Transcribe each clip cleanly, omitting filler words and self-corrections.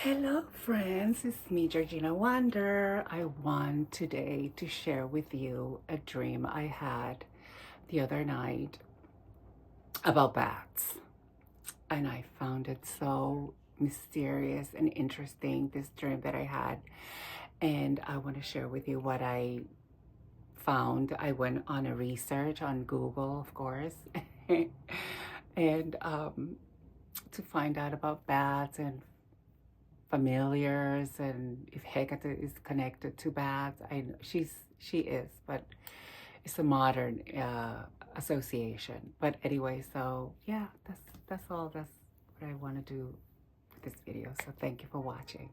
Hello friends, it's me Georgina Wonder. I want today to share with you a dream I had the other night about bats. And I found it so mysterious and interesting, this dream that I had. And I want to share with you what I found. I went on a research on Google, of course, and to find out about bats and familiars and if Hekate is connected to bats. She is, but it's a modern association. But anyway, so yeah, that's all. That's what I want to do with this video. So thank you for watching.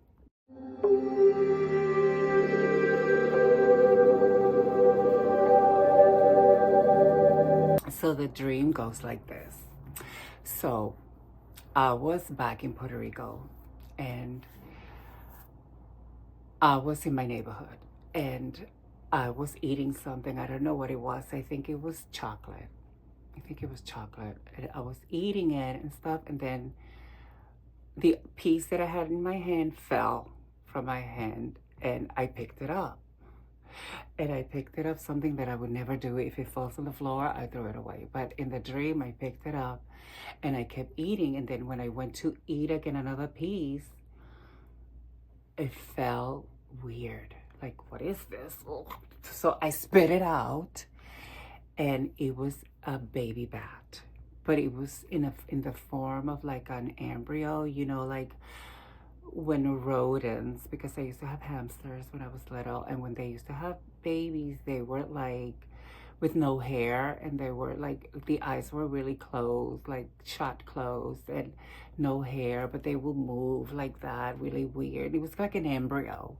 So the dream goes like this. So I was back in Puerto Rico and I was in my neighborhood and I was eating something. I don't know what it was. I think it was chocolate. And I was eating it and stuff. And then the piece that I had in my hand fell from my hand and I picked it up. And I picked it up, something that I would never do. If it falls on the floor, I throw it away. But in the dream, I picked it up and I kept eating. And then when I went to eat again another piece, it felt weird. Like, what is this? So I spit it out and it was a baby bat. But it was in the form of like an embryo, you know, like when rodents, because I used to have hamsters when I was little, and when they used to have babies, they were like with no hair, and they were like, the eyes were really closed, like shut closed, and no hair, but they will move like that, really weird. It was like an embryo.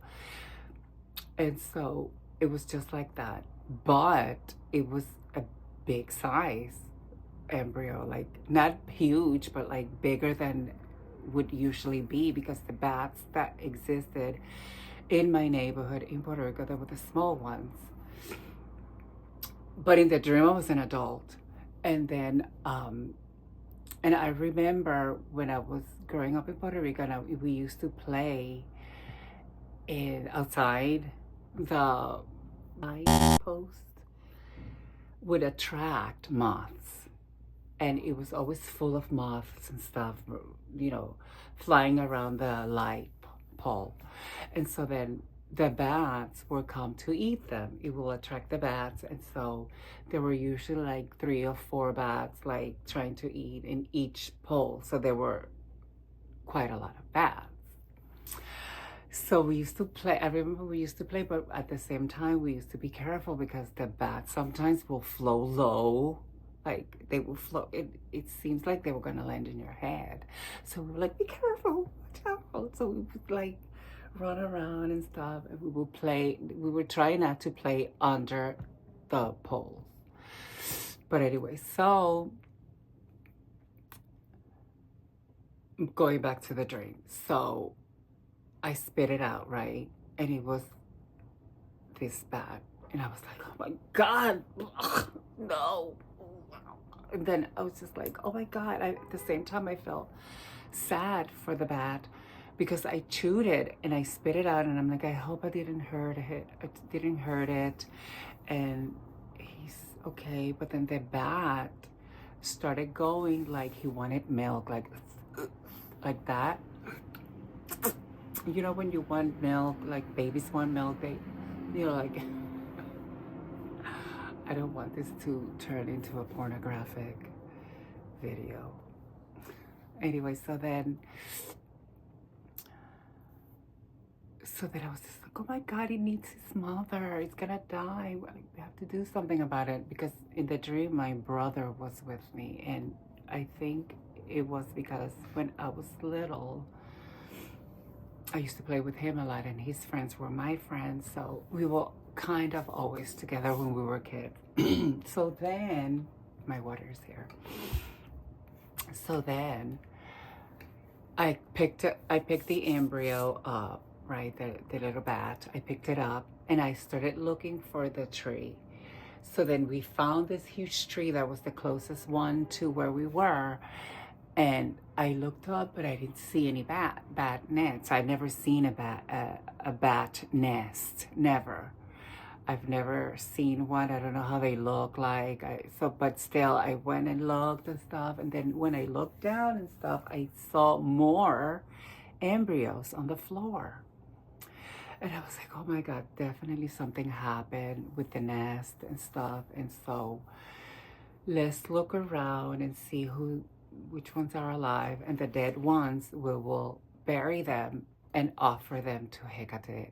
And so it was just like that, but it was a big size embryo, like not huge, but like bigger than would usually be, because the bats that existed in my neighborhood in Puerto Rico, they were the small ones. But in the dream, I was an adult. And then, and I remember when I was growing up in Puerto Rico, and we used to play outside. The light post would attract moths, and it was always full of moths and stuff, you know, flying around the light pole. And so then the bats will come to eat them. It will attract the bats. And so there were usually like 3 or 4 bats like trying to eat in each pole. So there were quite a lot of bats. So we used to play. I remember we used to play, but at the same time, we used to be careful because the bats sometimes will flow low. Like they will float. It seems like they were going to land in your head. So we were like, be careful, watch out. So we would like run around and stuff, and we would play. We would try not to play under the poles. But anyway, so going back to the dream. So I spit it out, right? And it was this bad. And I was like, oh my God, no. And then I was just like, oh my God. At the same time, I felt sad for the bat because I chewed it and I spit it out. And I'm like, I hope I didn't hurt it. I didn't hurt it. And he's okay. But then the bat started going like he wanted milk, like that. You know, when you want milk, like babies want milk, they, you know, like, I don't want this to turn into a pornographic video. Anyway, so then I was just like, oh my God, he needs his mother. He's gonna die. We have to do something about it. Because in the dream, my brother was with me. And I think it was because when I was little, I used to play with him a lot, and his friends were my friends, so we were kind of always together when we were kids. So then, my water is here. So then, I picked the embryo up, right, the little bat. I picked it up, and I started looking for the tree. So then we found this huge tree that was the closest one to where we were. And I looked up, but I didn't see any bat nets. I'd never seen a bat nest, never. I've never seen one. I don't know how they look like. But still, I went and looked and stuff. And then when I looked down and stuff, I saw more embryos on the floor. And I was like, oh my God, definitely something happened with the nest and stuff. And so let's look around and see which ones are alive. And the dead ones, we will bury them and offer them to Hekate,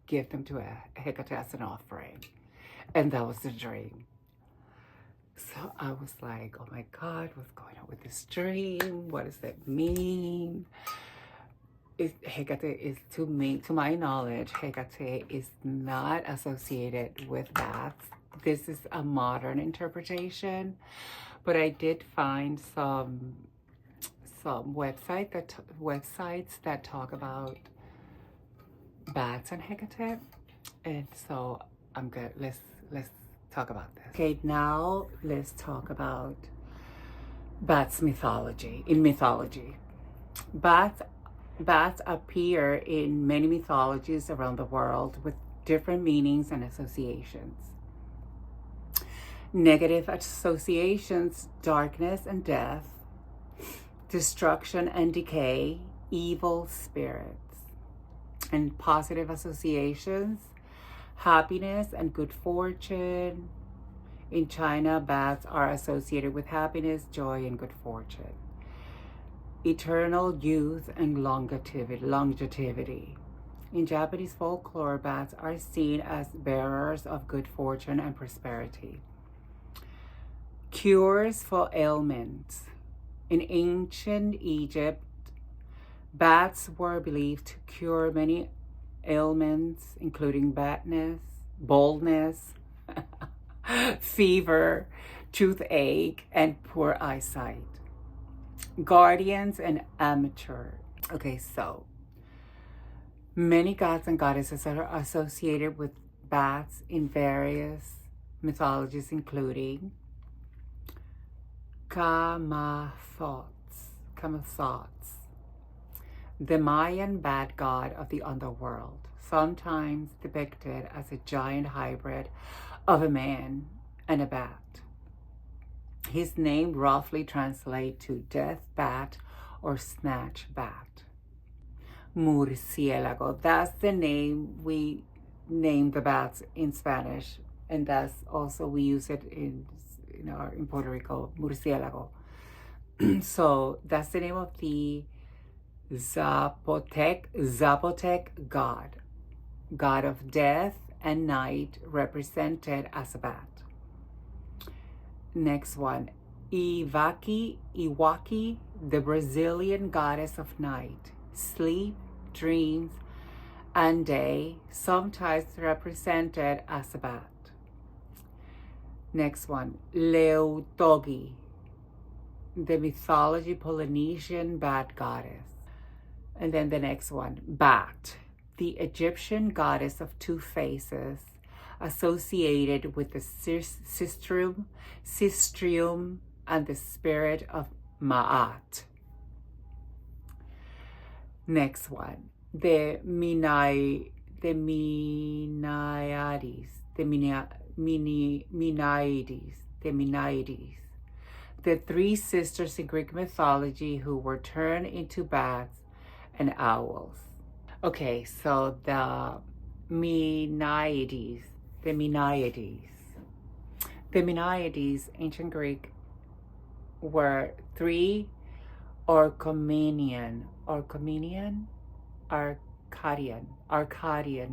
give them to Hekate as an offering. And that was the dream. So I was like, oh my God, what's going on with this dream? What does that mean? Hekate is, to my knowledge, Hekate is not associated with bats. This is a modern interpretation, but I did find some websites that talk about bats and Hekate, and so I'm good. Let's talk about this. Okay, now let's talk about bats mythology. In mythology, bats appear in many mythologies around the world with different meanings and associations. Negative associations: darkness and death, destruction and decay, evil spirits. And positive associations: happiness and good fortune. In China, bats are associated with happiness, joy, and good fortune. Eternal youth and longevity. In Japanese folklore, bats are seen as bearers of good fortune and prosperity. Cures for ailments. In ancient Egypt, bats were believed to cure many ailments, including baldness, fever, toothache, and poor eyesight. Guardians and amateur. Okay, so many gods and goddesses are associated with bats in various mythologies, including Kamathots, the Mayan bat god of the underworld, sometimes depicted as a giant hybrid of a man and a bat. His name roughly translates to death bat or snatch bat. Murciélago, that's the name we name the bats in Spanish, and that's also we use it in Puerto Rico, murciélago. So that's the name of the Zapotec god of death and night, represented as a bat. Next one, Iwaki, the Brazilian goddess of night, sleep, dreams, and day, sometimes represented as a bat. Next one, Leutogi, the mythology Polynesian bat goddess. And then the next one, Bat, the Egyptian goddess of two faces, associated with the Sistrium and the spirit of Ma'at. Next one, the Minaides, the three sisters in Greek mythology who were turned into bats and owls. Okay, so the Minaides, ancient Greek, were three Arcadian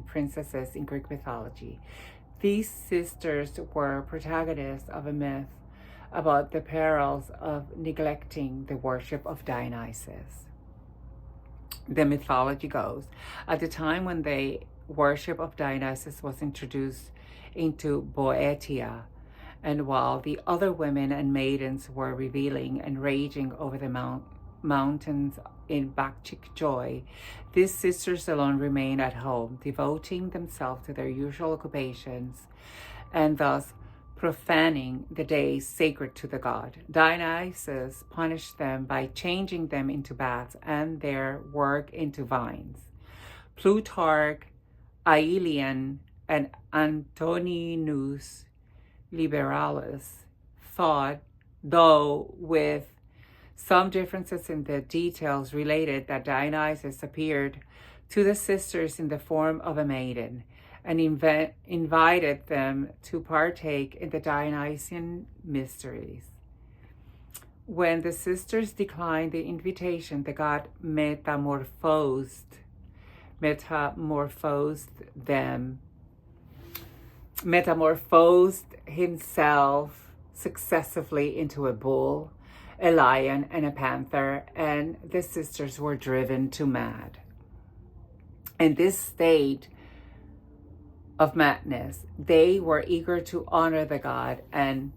princesses in Greek mythology. These sisters were protagonists of a myth about the perils of neglecting the worship of Dionysus. The mythology goes, at the time when the worship of Dionysus was introduced into Boeotia, and while the other women and maidens were reveling and raging over the mountains in Bacchic joy, these sisters alone remained at home, devoting themselves to their usual occupations, and thus profaning the days sacred to the god. Dionysus punished them by changing them into bats and their work into vines. Plutarch, Aelian, and Antoninus Liberalis thought, though with some differences in the details, related that Dionysus appeared to the sisters in the form of a maiden and invited them to partake in the Dionysian mysteries. When the sisters declined the invitation, the god metamorphosed himself successively into a bull, a lion, and a panther, and the sisters were driven to mad. In this state of madness, they were eager to honor the god, and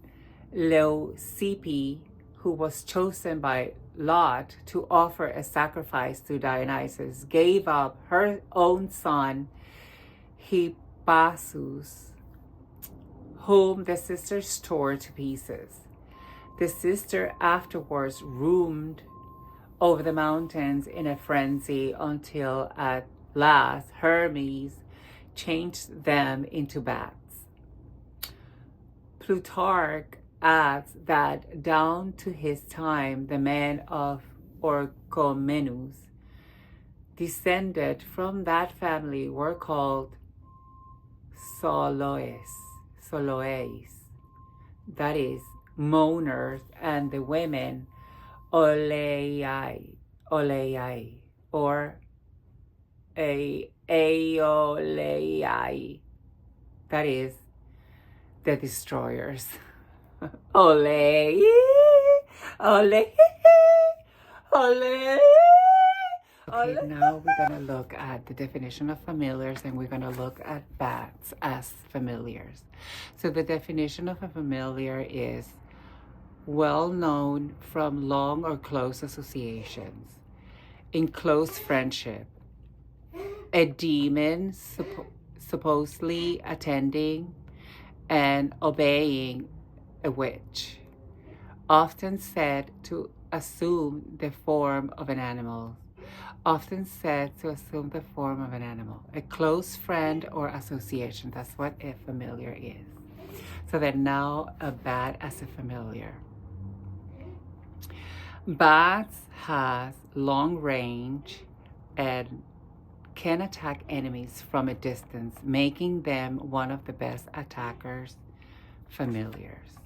Leucippe, who was chosen by Lot to offer a sacrifice to Dionysus, gave up her own son, Hippasus, whom the sisters tore to pieces. The sister afterwards roamed over the mountains in a frenzy until at last Hermes changed them into bats. Plutarch adds that down to his time, the men of Orchomenus, descended from that family, were called Soloes, that is, mourners, and the women Oleai, or Aeolei, that is, the destroyers. Ole, ole, ole. Okay, now we're going to look at the definition of familiars, and we're going to look at bats as familiars. So the definition of a familiar is well known from long or close associations, in close friendship, a demon supposedly attending and obeying a witch, often said to assume the form of an animal. A close friend or association. That's what a familiar is. So then now a bat as a familiar. Bats has long range and can attack enemies from a distance, making them one of the best attackers, familiars.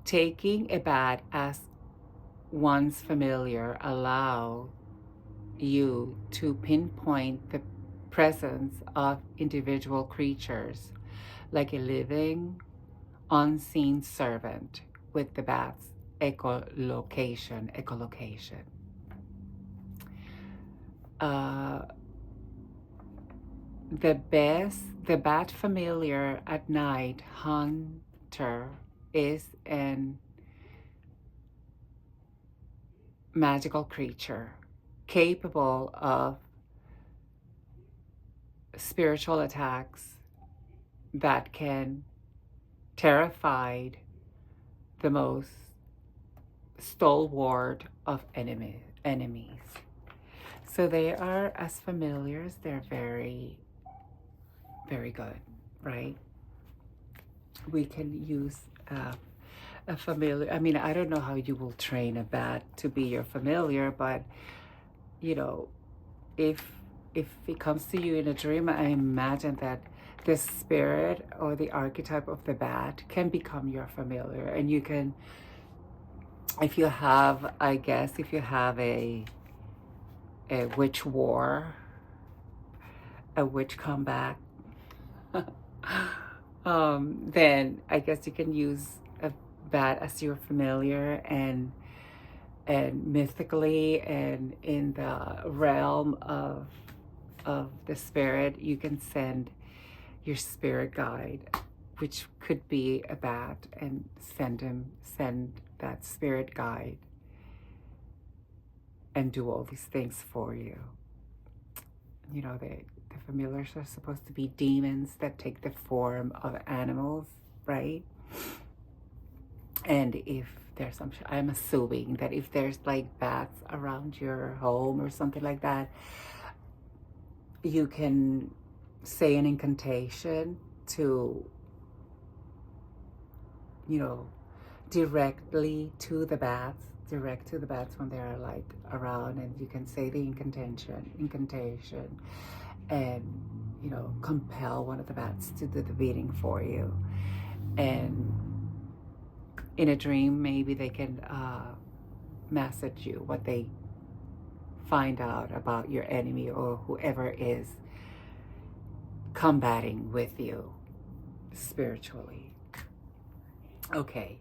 Taking a bat as one's familiar allow you to pinpoint the presence of individual creatures, like a living, unseen servant with the bat's echolocation. The bat familiar at night hunter is an magical creature capable of spiritual attacks that can terrify the most stalwart of enemies. So they are, as familiars, they're very, very good, right? We can use a familiar. I mean, I don't know how you will train a bat to be your familiar, but you know, if it comes to you in a dream, I imagine that the spirit or the archetype of the bat can become your familiar, and you can, if you have a witch war, a witch comeback, then I guess you can use a bat as your familiar, and mystically and in the realm of the spirit, you can send your spirit guide, which could be a bat, and send that spirit guide and do all these things for you. You know, the familiars are supposed to be demons that take the form of animals, right? And if there's some, I'm assuming that if there's like bats around your home or something like that, you can say an incantation to, you know, directly to the bats, direct to the bats when they're like around, and you can say the incantation, and, you know, compel one of the bats to do the bidding for you. And in a dream, maybe they can message you what they find out about your enemy or whoever is combating with you spiritually. Okay,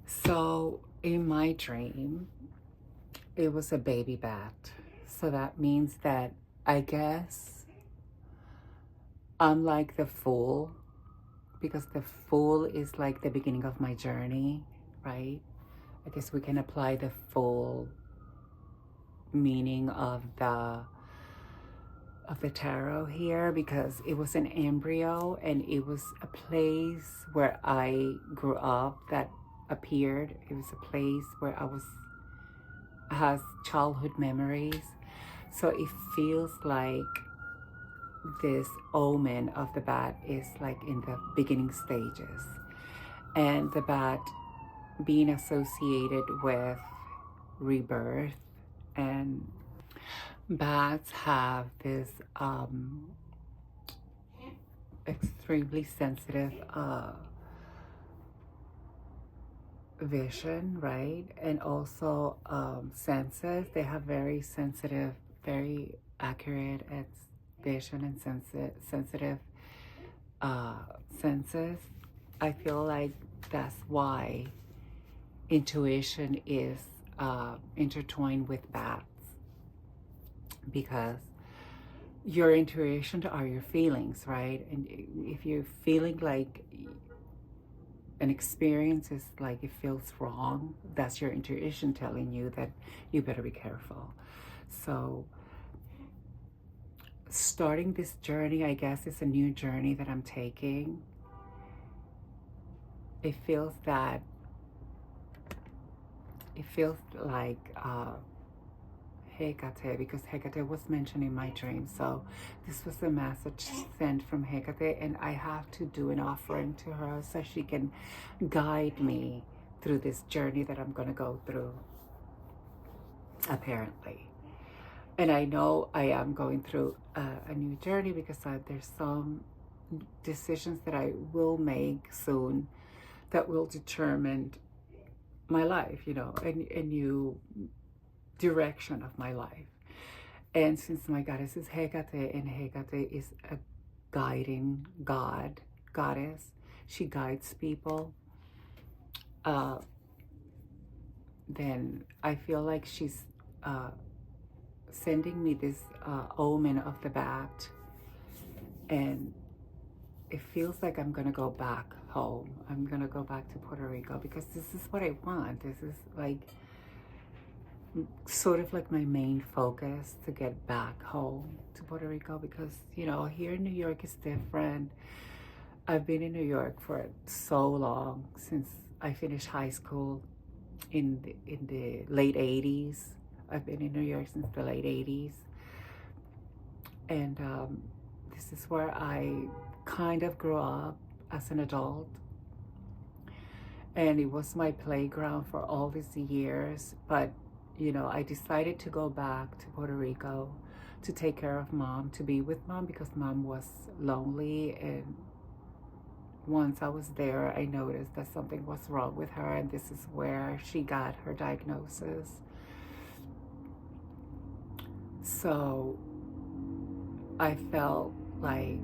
so in my dream, it was a baby bat. So that means that I guess I'm like the fool, because the fool is like the beginning of my journey, right? I guess we can apply the full meaning of the tarot here, because it was an embryo and it was a place where I grew up that appeared. It was a place where has childhood memories. So it feels like this omen of the bat is like in the beginning stages, and the bat being associated with rebirth, and bats have this extremely sensitive vision, right? And also senses. They have very sensitive, very accurate vision and sensitive senses. I feel like that's why intuition is intertwined with bats, because your intuition are your feelings, right? And if you're feeling like an experience is like it feels wrong, that's your intuition telling you that you better be careful. So starting this journey, I guess it's a new journey that I'm taking. It feels like Hekate, because Hekate was mentioned in my dream. So this was a message sent from Hekate, and I have to do an offering to her so she can guide me through this journey that I'm going to go through, apparently. And I know I am going through a new journey, because there's some decisions that I will make soon that will determine my life, you know, a new direction of my life. And since my goddess is Hekate, and Hekate is a guiding goddess, she guides people, then I feel like she's sending me this omen of the bat, and it feels like I'm gonna go back home. I'm gonna go back to Puerto Rico, because this is what I want. This is like sort of like my main focus, to get back home to Puerto Rico, because, you know, here in New York is different. I've been in New York for so long, since I finished high school in the late 80s. I've been in New York since the late 80s. And this is where I kind of grew up as an adult. And it was my playground for all these years. But, you know, I decided to go back to Puerto Rico to take care of mom, to be with mom, because mom was lonely. And once I was there, I noticed that something was wrong with her, and this is where she got her diagnosis. So I felt like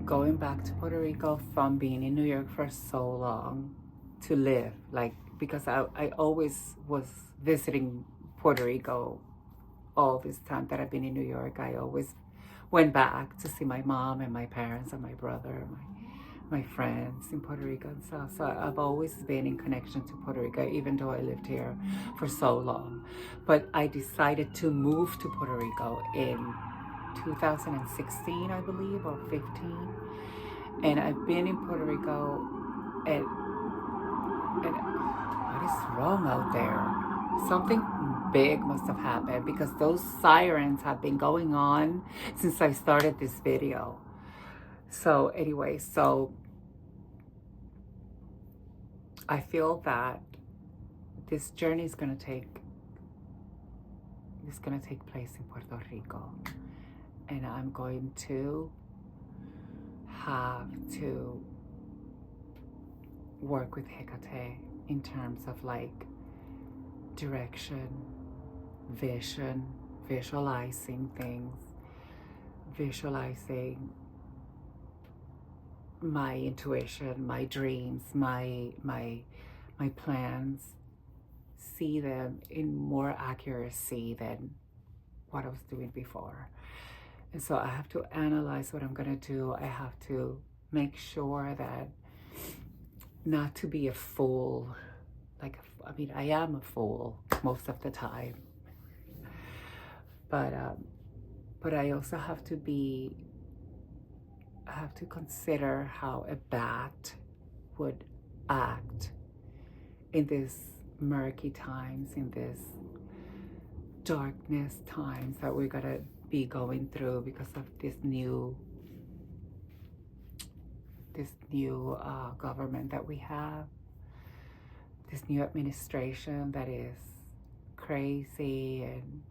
going back to Puerto Rico from being in New York for so long to live, like, because I always was visiting Puerto Rico all this time that I've been in New York. I always went back to see my mom and my parents and my brother, my friends in Puerto Rico and stuff. So I've always been in connection to Puerto Rico, even though I lived here for so long. But I decided to move to Puerto Rico in 2016, I believe, or 15. And I've been in Puerto Rico, and what is wrong out there? Something big must have happened, because those sirens have been going on since I started this video. So anyway, so I feel that this journey is going to take place in Puerto Rico, and I'm going to have to work with Hekate in terms of like direction, vision, visualizing things, visualizing my intuition, my dreams, my plans, see them in more accuracy than what I was doing before. And so I have to analyze what I'm going to do. I have to make sure that not to be a fool. Like, I mean, I am a fool most of the time. But I also have to consider how a bat would act in this murky times, in this darkness times that we're gonna be going through because of this new government that we have, this new administration that is crazy and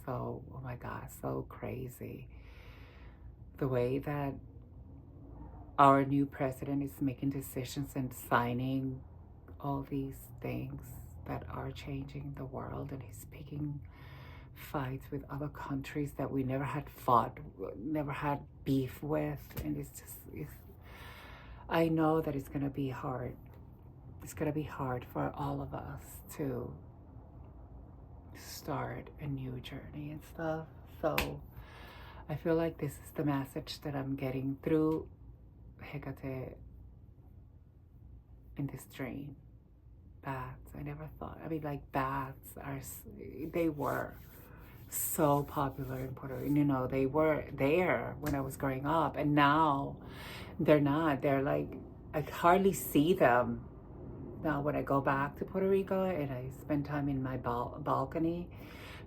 so, oh my God, so crazy. The way that our new president is making decisions and signing all these things that are changing the world, and he's picking fights with other countries that we never had beef with, and I know that it's gonna be hard. It's gonna be hard for all of us to start a new journey and stuff. So I feel like this is the message that I'm getting through Hekate in this dream. Bats, I never thought, I mean, like, bats they were so popular in Puerto Rico. You know, they were there when I was growing up, and now they're not. They're like, I hardly see them now when I go back to Puerto Rico and I spend time in my balcony,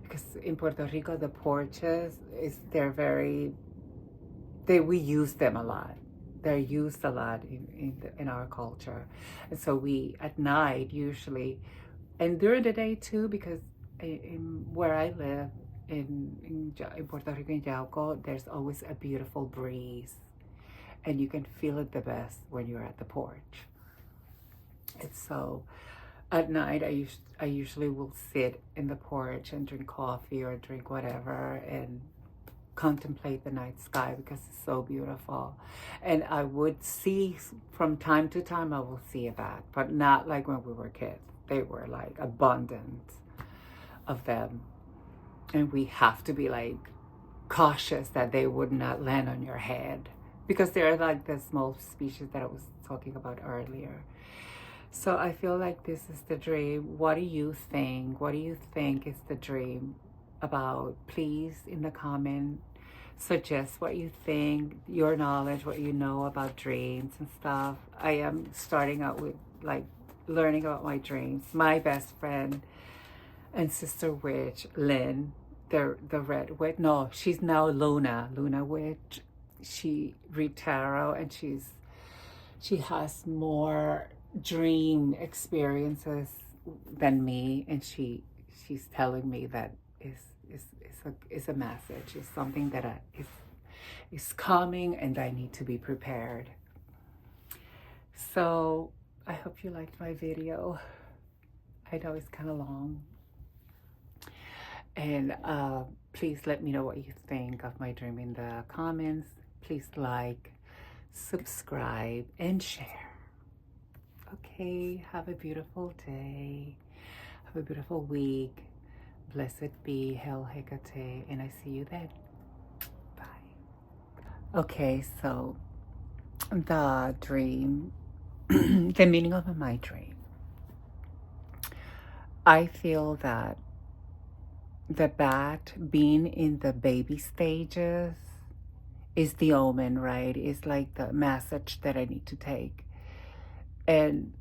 because in Puerto Rico the porches we use them a lot. They're used a lot in our culture, and so we at night usually, and during the day too, because where I live in Puerto Rico, in Yauco, there's always a beautiful breeze, and you can feel it the best when you're at the porch. And so at night I usually will sit in the porch and drink coffee or drink whatever and contemplate the night sky, because it's so beautiful. And I would see, from time to time I will see a bat, but not like when we were kids. They were like abundant of them, and we have to be like cautious that they would not land on your head, because they're like the small species that I was talking about earlier. So I feel like this is the dream. What do you think? What do you think is the dream about? Please, in the comment, suggest what you think, your knowledge, what you know about dreams and stuff. I am starting out with like learning about my dreams. My best friend and sister witch, Lynn, the red witch. No, she's now Luna witch. She read tarot, and she has more dream experiences than me, and she's telling me that is a message, is something that is coming, and I need to be prepared. So I hope you liked my video. I know it's kind of long, and please let me know what you think of my dream in the comments. Please like, subscribe, and share. Okay, have a beautiful day. Have a beautiful week. Blessed be Hail Hekate, and I see you then. Bye. Okay, so the dream, the meaning of my dream. I feel that the bat being in the baby stages is the omen, right? It's like the message that I need to take. And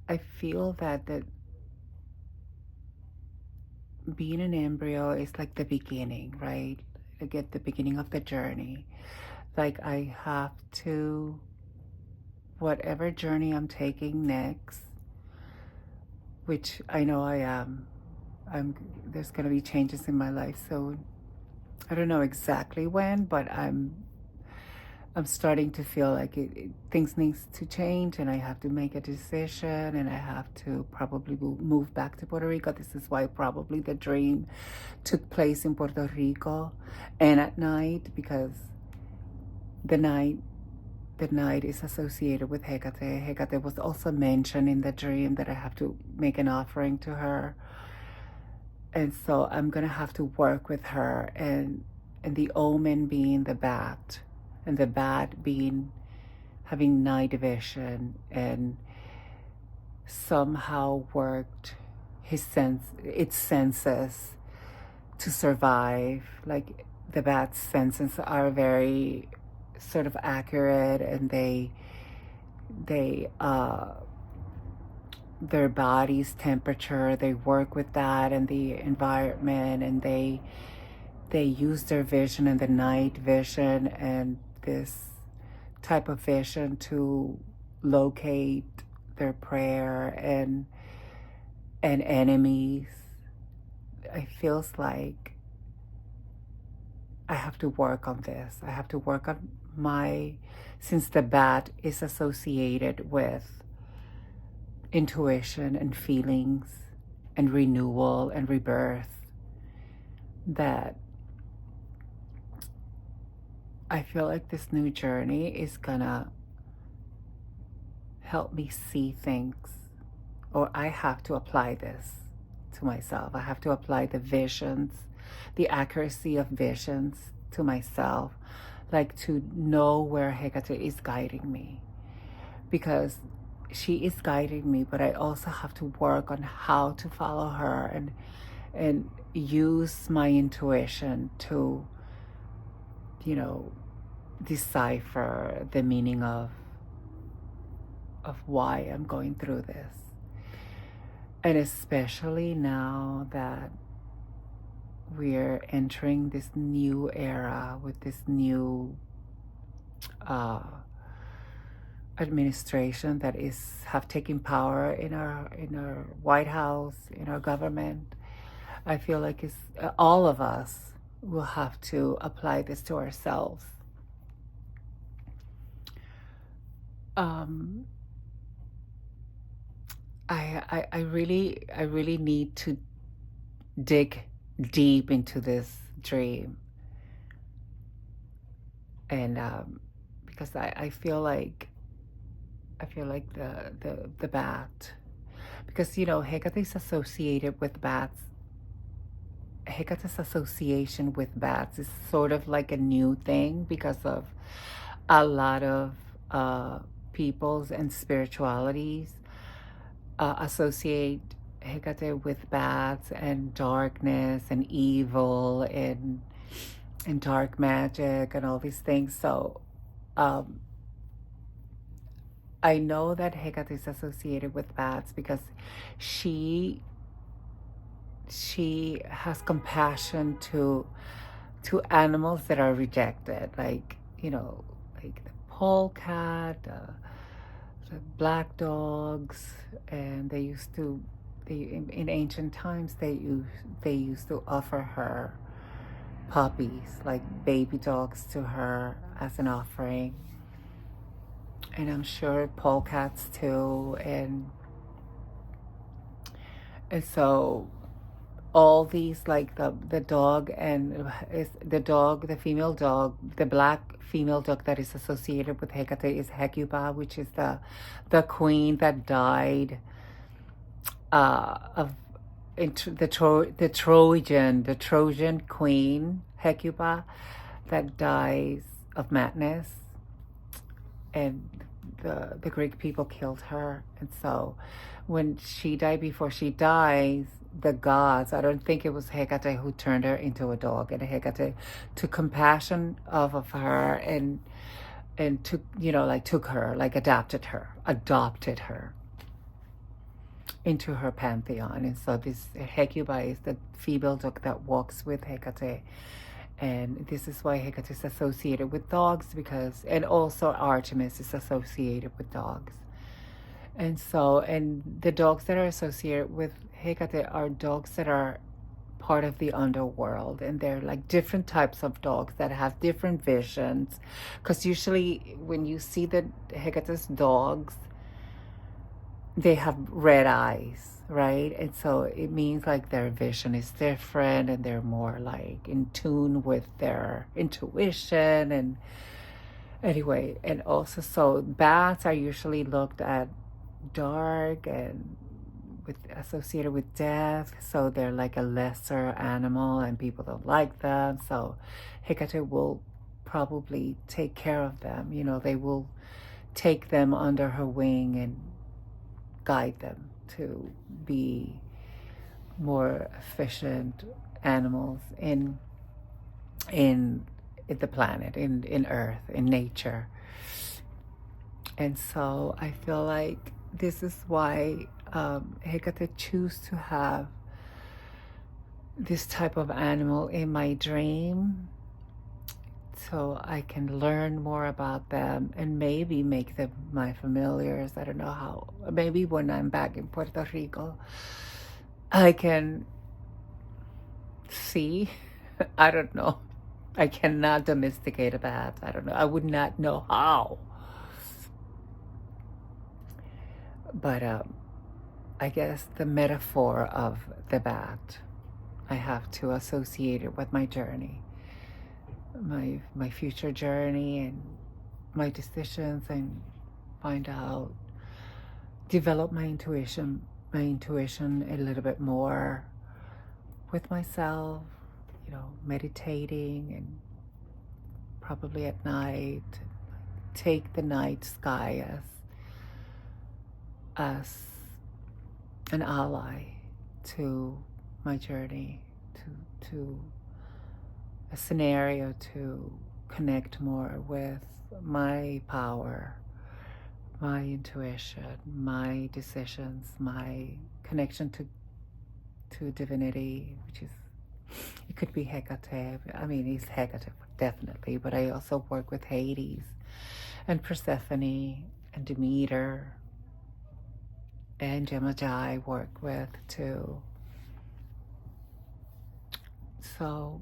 I feel that being an embryo is like the beginning, right? Like at the beginning of the journey. Like I have to, whatever journey I'm taking next, which I know I am, there's gonna be changes in my life. So I don't know exactly when, but I'm starting to feel like things needs to change, and I have to make a decision, and I have to probably move back to Puerto Rico. This is why probably the dream took place in Puerto Rico and at night, because the night is associated with Hekate. Hekate was also mentioned in the dream that I have to make an offering to her. And so I'm gonna have to work with her, and the omen being the bat, and the bat being having night vision, and somehow worked its senses to survive. Like the bat's senses are very sort of accurate, and they their body's temperature, they work with that and the environment, and they use their vision and the night vision and this type of vision to locate their prayer and enemies. It feels like I have to work on this. I have to work on since the bat is associated with intuition and feelings and renewal and rebirth, that I feel like this new journey is gonna help me see things, or I have to apply this to myself. I have to apply the visions, the accuracy of visions to myself, like to know where Hekate is guiding me, because she is guiding me, but I also have to work on how to follow her and use my intuition to, decipher the meaning of why I'm going through this. And especially now that we're entering this new era with this new administration that have taken power in our White House, in our government. I feel like it's all of us will have to apply this to ourselves. I really need to dig deep into this dream, and because I feel like the bat, because Hecate is associated with bats. Hecate's association with bats is sort of like a new thing because of a lot of peoples and spiritualities associate Hecate with bats and darkness and evil and dark magic and all these things. So I know that Hecate is associated with bats because she has compassion to animals that are rejected, like like the polecat, the black dogs, and in ancient times they used to offer her puppies, like baby dogs, to her as an offering, and I'm sure polecats too, and so all these, like the dog, and is the female dog, the black female dog that is associated with Hecate is Hecuba, which is the queen that died of the Trojan queen Hecuba that dies of madness, and the Greek people killed her. And so when she died, before she dies, the gods. I don't think it was Hekate who turned her into a dog, and Hekate took compassion of her and took, like took her, like adopted her into her pantheon. And so this Hecuba is the female dog that walks with Hekate. And this is why Hecate is associated with dogs, and also Artemis is associated with dogs. And so, and the dogs that are associated with Hecate are dogs that are part of the underworld, and they're like different types of dogs that have different visions. Because usually when you see the Hecate's dogs, they have red eyes, right? And so it means like their vision is different, and they're more like in tune with their intuition. And anyway, and also, so bats are usually looked at dark and associated with death, so they're like a lesser animal and people don't like them. So Hecate will probably take care of them. They will take them under her wing and guide them to be more efficient animals in the planet, in Earth, in nature. And so I feel like this is why Hecate choose to have this type of animal in my dream, so I can learn more about them and maybe make them my familiars. I don't know how. Maybe when I'm back in Puerto Rico, I can see. I don't know. I cannot domesticate a bat. I don't know. I would not know how. But I guess the metaphor of the bat, I have to associate it with my journey. My future journey and my decisions, and find out, develop my intuition a little bit more with myself, meditating, and probably at night, take the night sky as an ally to my journey, to a scenario to connect more with my power, my intuition, my decisions, my connection to divinity, which is, it could be Hecate. I mean, it's Hecate definitely, but I also work with Hades and Persephone and Demeter and Jemajai work with too. So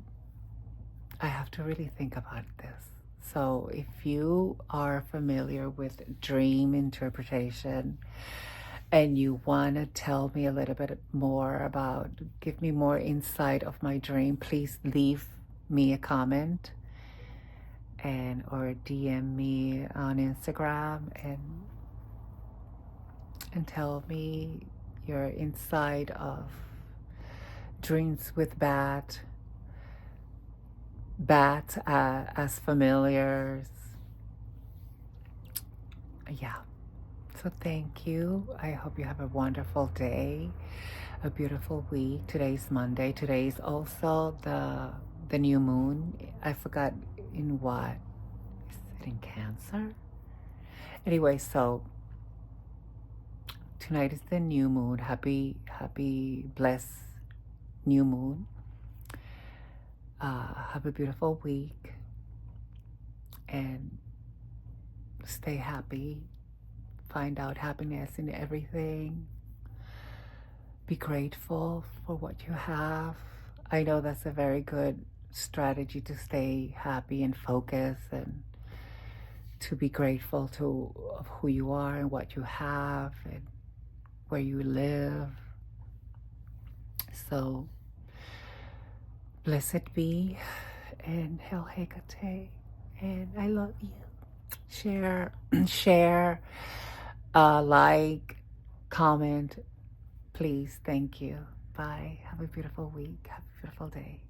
I have to really think about this. So if you are familiar with dream interpretation and you want to tell me a little bit more about, give me more insight of my dream, please leave me a comment or DM me on Instagram and tell me your insight of dreams with bats as familiars. Yeah. So thank you. I hope you have a wonderful day, a beautiful week. Today's Monday. Today is also the new moon. I forgot in what. Is it in Cancer? Anyway, so tonight is the new moon. Happy, blessed new moon. Have a beautiful week and stay happy. Find out happiness in everything. Be grateful for what you have. I know that's a very good strategy to stay happy and focused, and to be grateful of who you are and what you have and where you live. So blessed be, and Hail Hecate, and I love you. Share, like, comment, please. Thank you. Bye. Have a beautiful week. Have a beautiful day.